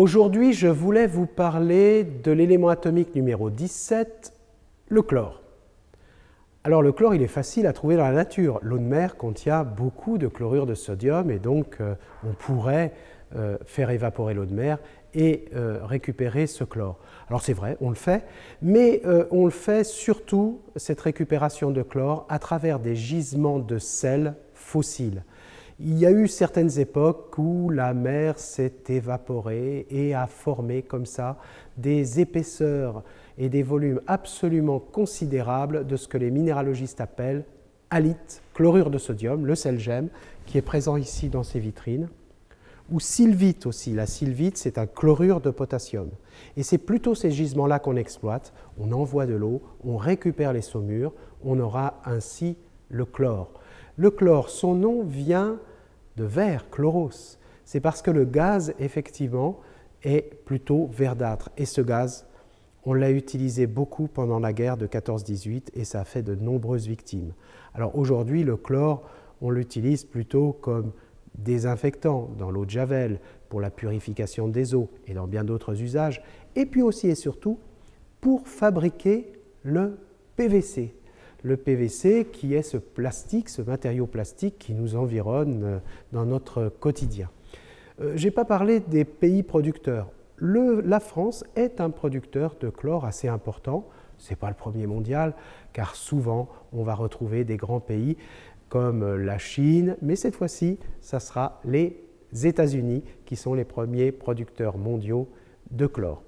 Aujourd'hui, je voulais vous parler de l'élément atomique numéro 17, le chlore. Alors le chlore, il est facile à trouver dans la nature. L'eau de mer contient beaucoup de chlorure de sodium et donc on pourrait faire évaporer l'eau de mer et récupérer ce chlore. Alors c'est vrai, on le fait, mais on le fait surtout, cette récupération de chlore, à travers des gisements de sel fossiles. Il y a eu certaines époques où la mer s'est évaporée et a formé comme ça des épaisseurs et des volumes absolument considérables de ce que les minéralogistes appellent halite, chlorure de sodium, le sel gemme, qui est présent ici dans ces vitrines, ou sylvite aussi. La sylvite, c'est un chlorure de potassium. Et c'est plutôt ces gisements-là qu'on exploite. On envoie de l'eau, on récupère les saumures, on aura ainsi le chlore. Le chlore, son nom vient de vert, chloros. C'est parce que le gaz, effectivement, est plutôt verdâtre. Et ce gaz, on l'a utilisé beaucoup pendant la guerre de 14-18 et ça a fait de nombreuses victimes. Alors aujourd'hui, le chlore, on l'utilise plutôt comme désinfectant dans l'eau de Javel, pour la purification des eaux et dans bien d'autres usages, et puis aussi et surtout pour fabriquer le PVC. Le PVC qui est ce plastique, ce matériau plastique qui nous environne dans notre quotidien. Je n'ai pas parlé des pays producteurs. La France est un producteur de chlore assez important. Ce n'est pas le premier mondial, car souvent on va retrouver des grands pays comme la Chine, mais cette fois-ci, ça sera les États-Unis qui sont les premiers producteurs mondiaux de chlore.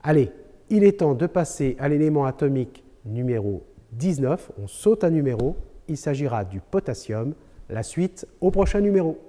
Allez, il est temps de passer à l'élément atomique numéro 19, on saute un numéro, il s'agira du potassium. La suite au prochain numéro.